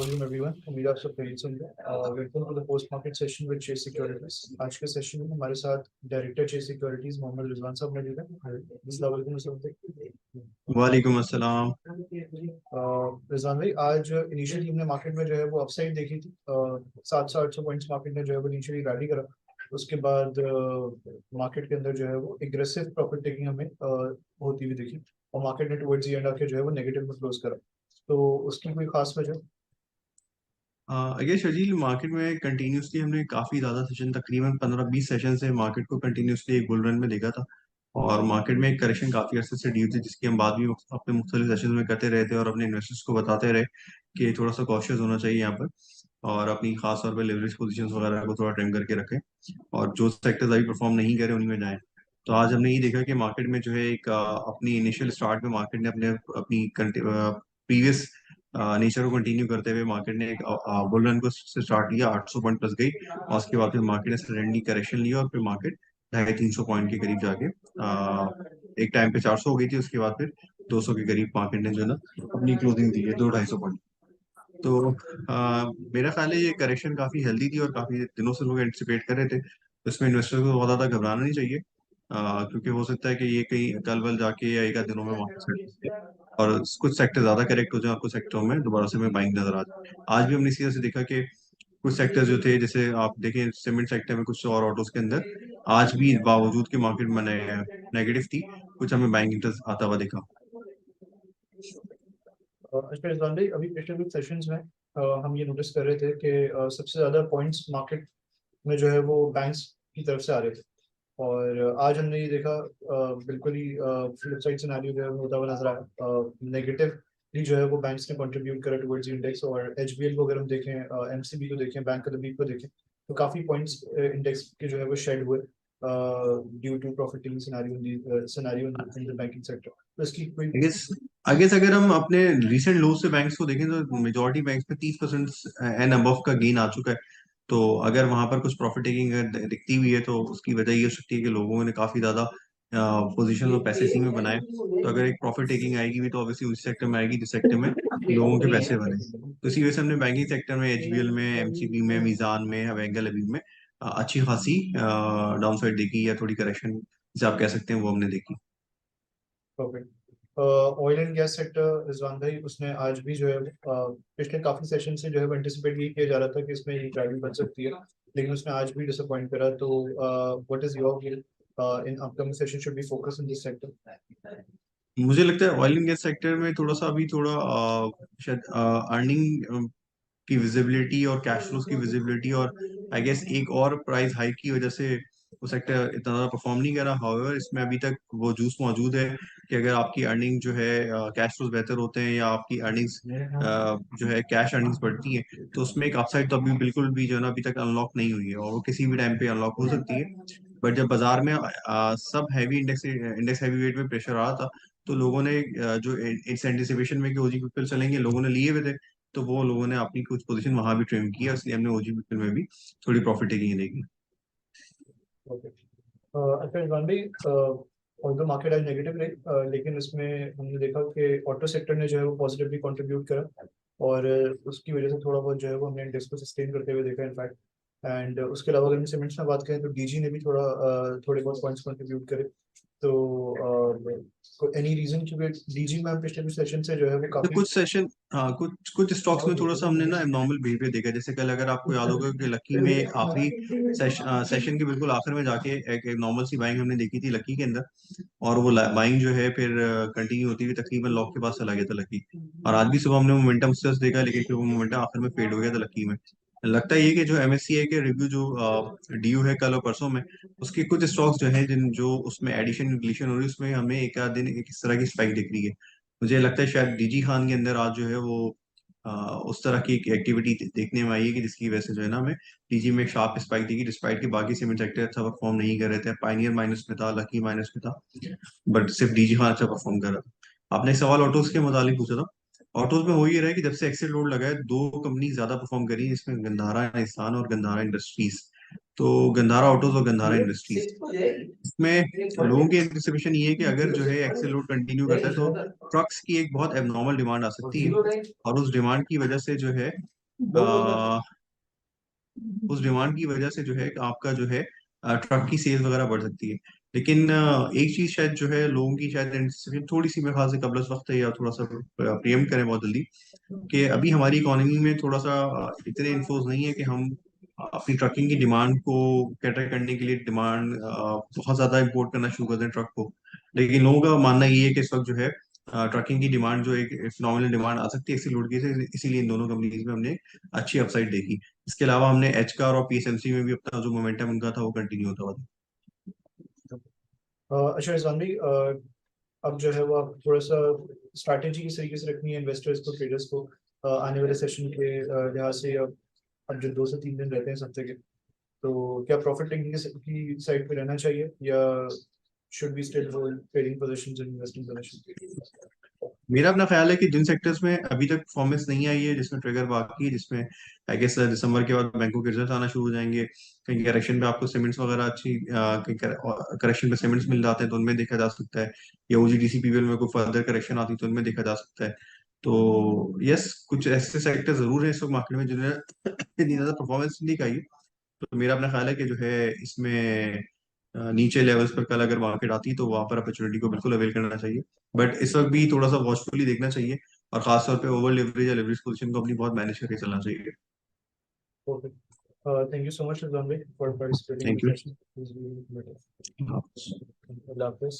Assalamualaikum everyone. उम्मीद है आप सब खैरियत से होंगे। Welcome to the post market session with Chase Securities. आज के सेशन में हमारे साथ director Chase Securities Mohammad Rizwan sahab मौजूद हैं। अस्सलाम वालेकुम सर। वालेकुम अस्सलाम। रिजवान भाई, आज इनिशियली हमने मार्केट में जो है वो अपसाइड देखी थी। 700-800 पॉइंट्स मार्केट ने जो है वो इनिशियली रैली करा। उसके बाद मार्केट के अंदर जो है वो एग्रेसिव प्रॉफिट टेकिंग हमें होती हुई दिखी, और मार्केट ने टुवर्ड्स द एंड आके जो है वो नेगेटिव में क्लोज करा। तो उसकी कोई खास वजह? अगर शजील मार्केट में कंटिन्यूसली हमने काफ़ी ज़्यादा सेशन तकरीबन 15-20 सेशन से मार्केट को कंटिन्यूसली एक बुल रन में देखा था। और मार्केट में एक करेक्शन काफ़ी अर्से से ड्यू थी, जिसकी हम बात भी अपने मुख्तलिफ सेशन में करते रहे थे और अपने इन्वेस्टर्स को बताते रहे कि थोड़ा सा कॉशियस होना चाहिए यहाँ पर, और अपनी खास तौर पर लेवरेज पोजीशंस वगैरह को थोड़ा ट्रिम करके रखें, और जो सेक्टर्स अभी परफॉर्म नहीं करे उन्हीं में जाएं। तो आज हमने ये देखा कि मार्केट में जो है एक अपनी इनिशियल स्टार्ट में मार्केट ने अपने अपनी प्रीवियस नेचर को कंटिन्यू करते हुए मार्केट ने एक बुल रन को से स्टार्ट किया, 800 पॉइंट प्लस गई, और उसके बाद फिर मार्केट ने सडनली करेक्शन लिया और फिर मार्केट 250-300 पॉइंट के करीब जाके एक टाइम पे 400 हो गई थी, उसके बाद फिर 200 के करीब मार्केट ने जो है ना अपनी क्लोजिंग दी है 200-250 पॉइंट। तो मेरा ख्याल है ये करेक्शन काफी हेल्दी थी और काफी दिनों से लोग एंटिसिपेट कर रहे थे, तो इसमें इन्वेस्टर को बहुत ज्यादा घबराना नहीं चाहिए, क्योंकि हो सकता है कि ये कहीं कल वल जाके या एक आध दिनों में मार्केट सेट और कुछ सेक्टर ज्यादा करेक्ट हो जाए और कुछ सेक्टरों में दोबारा से में बाइंग नजर आ जाए। आज भी हमने इसी तरह से देखा कि कुछ सेक्टर्स जो थे, जैसे आप देखें सीमेंट सेक्टर में कुछ और ऑटोज के अंदर आज भी बावजूद के मार्केट में नेगेटिव थी, कुछ हमें बाइंग इंटरेस्ट आता हुआ देखा। अच्छा रिजवान भाई, अभी पिछले कुछ सेशंस में हम ये नोटिस कर रहे थे कि सबसे ज्यादा पॉइंट्स मार्केट में जो है वो बैंक्स की तरफ से आ रहे थे। और आज हमने ये देखा, बिल्कुल ही फ्लिप साइड सिनेरियो जो है वो होता हुआ नजर आया। नेगेटिवली जो है वो बैंक्स ने कंट्रीब्यूट करा टुवर्ड्स इंडेक्स, और एचबीएल को अगर हम देखें, एमसीबी को देखें, बैंक ऑफ द वीक को देखें, तो काफी पॉइंट्स इंडेक्स के जो है वो शेड हुए due to profit taking scenario in the banking sector. तो इसकी कोई? आई गेस आई गेस अगर हम अपने रिसेंट लो से बैंक्स को देखें तो मेजॉरिटी बैंक्स में 30% एंड अबव का गेन आ चुका है। तो अगर वहां पर कुछ प्रॉफिट टेकिंग दिखती हुई है तो उसकी वजह ये हो सकती है कि लोगों ने काफी ज्यादा पोजीशन और पैसे इसी में बनाए। तो अगर एक प्रॉफिट टेकिंग आएगी भी तो ऑब्वियसली उस सेक्टर में आएगी जिस सेक्टर में लोगों के पैसे बने। तो इसी वजह से हमने बैंकिंग सेक्टर में एचबीएल में, एमसीबी में, मीजान में, बैंगल अभी में अच्छी खासी डाउन साइड देखी, या थोड़ी करेक्शन जिसे आप कह सकते हैं वो हमने देखी। Perfect. Oil and gas sector, Rizwan भाई, उसने आज भी जो है पिछले काफी सेशन से जो है एंटिसिपेट ये किया जा रहा था कि इसमें ये रैली बन सकती है, लेकिन उसने आज भी डिसअपॉइंट करा। तो what is your view in upcoming session, should be focus in this sector? मुझे लगता है ऑयल एंड गैस सेक्टर में थोड़ा सा अभी थोड़ा शायद अर्निंग की विजिबिलिटी और कैश फ्लोज की विजिबिलिटी और आई गेस एक और प्राइस हाइक की वजह से वो सेक्टर इतना ज़्यादा परफॉर्म नहीं करा। हाउएवर इसमें अभी तक वो जूस मौजूद है कि अगर आपकी अर्निंग जो है कैश फ्लोज बेहतर होते हैं या आपकी अर्निंग्स जो है कैश अर्निंग्स बढ़ती है, तो उसमें एक अपसाइड तो अभी बिल्कुल भी जो है ना अभी तक अनलॉक नहीं हुई है, और वो किसी भी टाइम पे अनलॉक हो सकती है। बट जब बाजार में सब heavy index index heavy weight में प्रेशर आ रहा था, तो लोगों ने जो इस एंटिसिपेशन में कि ओजी पीपल चलेंगे, लोगों ने लिए हुए थे, तो वो लोगों ने अपनी कुछ पोजीशन वहां भी ट्रिम की है, इसलिए हमने ओजी पीपल में भी थोड़ी प्रॉफिट टेकिंग देखी। ओके। अच्छा रिजवान भाई, ऑल्दो मार्केट आज नेगेटिव रही, लेकिन इसमें हमने देखा कि ऑटो सेक्टर ने जो है वो पॉजिटिवली कंट्रीब्यूट करा, और उसकी वजह से थोड़ा बहुत जो है वो हमने इंडेक्स को सस्टेन करते हुए देखा इनफैक्ट। एंड उसके अलावा अगर हम सीमेंट्स में बात करें तो डीजी ने भी थोड़े बहुत पॉइंट्स कंट्रीब्यूट करे। तो एनी रीजन, क्योंकि डीजी में हम पिछले कुछ सेशन से जो है वो तो काफी। कुछ सेशन, हाँ कुछ कुछ स्टॉक्स में थोड़ा सा हमने ना एबनॉर्मल बिहेवियर देखा, जैसे कल अगर आपको याद होगा कि लकी में आखिरी सेशन के बिल्कुल आखिर में जाके एक नॉर्मल सी बाइंग हमने देखी थी लकी के अंदर, और वो बाइंग जो है फिर कंटिन्यू होती हुई तकरीबन लॉक के पास चला गया था लकी। और आज भी सुबह हमने मोमेंटम देखा, लेकिन फिर वो मोमेंटम आखिर में फेड हो गया था लकी में। लगता है ये कि जो एमएससीआई के रिव्यू जो ड्यू है कल और परसों में, उसके कुछ स्टॉक्स जो हैं जिन जो उसमें एडिशन डिलीशन हो रही है, उसमें हमें एक आध दिन एक इस तरह की स्पाइक दिख रही है। मुझे लगता है शायद डीजी खान के अंदर आज जो है वो उस तरह की एक्टिविटी देखने में आई है कि जिसकी वजह से जो है ना हमें डीजी में एक शार्प स्पाइक दिखी, डिस्पाइट कि बाकी सीमेंट सेक्टर अच्छा परफॉर्म नहीं कर रहे थे, पाइनियर माइनस में था, लकी माइनस में था, बट सिर्फ डीजी खान अच्छा परफॉर्म कर रहा था। आपने एक सवाल ऑटोज के मुतालिक पूछा था। ऑटोज में हो ये रहा है कि जब से एक्सेल लोड लगा है, दो कंपनी ज्यादा परफॉर्म करी, जिसमें गंधारा इंसान और गंधारा इंडस्ट्रीज। तो गंधारा ऑटोज और गंधारा इंडस्ट्रीज, इसमें लोगों की एंटिसिपेशन ये है कि अगर जो है एक्सेल लोड कंटिन्यू करता है तो ट्रक्स की एक बहुत एबनॉर्मल डिमांड आ सकती है, और उस डिमांड की वजह से जो है आपका जो है ट्रक की सेल्स वगैरह बढ़ सकती है। लेकिन एक चीज शायद जो है लोगों की शायद anticipation थोड़ी सी मेरे ख्याल से कबल वक्त है, या थोड़ा सा प्रियम करें बहुत जल्दी, कि अभी हमारी इकोनॉमी में थोड़ा सा इतने इन्फ्लोज नहीं है कि हम अपनी ट्रकिंग की डिमांड को कैटर करने के लिए डिमांड बहुत ज्यादा इंपोर्ट करना शुरू कर दें ट्रक को। लेकिन लोगों का मानना ये है कि इस वक्त जो है ट्रकिंग की डिमांड जो एक फिनोमिनल डिमांड आ सकती है एक्सी लोड की, इसीलिए इन दोनों कंपनीज में हमने अच्छी अपसाइड देखी। इसके अलावा हमने एच कार और पीएसएमसी में भी अपना जो मोमेंटम उनका था वो कंटिन्यू होता हुआ अच्छा रिजवान भाई, अब जो है वो आप थोड़ा सा स्ट्रैटेजी किस तरीके से रखनी है इन्वेस्टर्स को, ट्रेडर्स को, आने वाले सेशन के लिहाज से। अब जो 2 से 3 दिन रहते हैं इस हफ्ते के, तो क्या प्रॉफिट टेकिंग की साइड पे रहना चाहिए, या should be still hold trading positions and investing positions? मेरा अपना ख्याल है कि जिन सेक्टर्स में अभी तक परफॉर्मेंस नहीं आई है, जिसमें ट्रिगर बाकी है, जिसमें आई गेस दिसंबर के बाद बैंकों के रिजल्ट आना शुरू हो जाएंगे, कहीं करेक्शन पे आपको सीमेंट्स वगैरह अच्छी कहीं करेक्शन पे सीमेंट्स मिल जाते हैं तो उनमें देखा जा सकता है, या ओजीडीसी पीवीएल में कोई फर्दर करेक्शन आती है तो उनमें देखा जा सकता है। तो यस, कुछ ऐसे सेक्टर जरूर है इस वक्त मार्केट में जिन्हें इतनी ज्यादा परफॉर्मेंस नहीं दिखाई है। तो मेरा अपना ख्याल है कि जो है इसमें नीचे लेवल्स पर कल अगर मार्केट आती तो वहां पर अपॉर्चुनिटी को बिल्कुल अवेल करना चाहिए, बट इस वक्त भी थोड़ा सा वॉचफुली देखना चाहिए, और खासतौर पे ओवर लेवरेज या लेवरेज पोजीशन को अपनी बहुत मैनेज करके चलना चाहिए। Okay, thank you so much Rizwan भाई for participating in thank the you. Session. अल्लाह हाफिज़।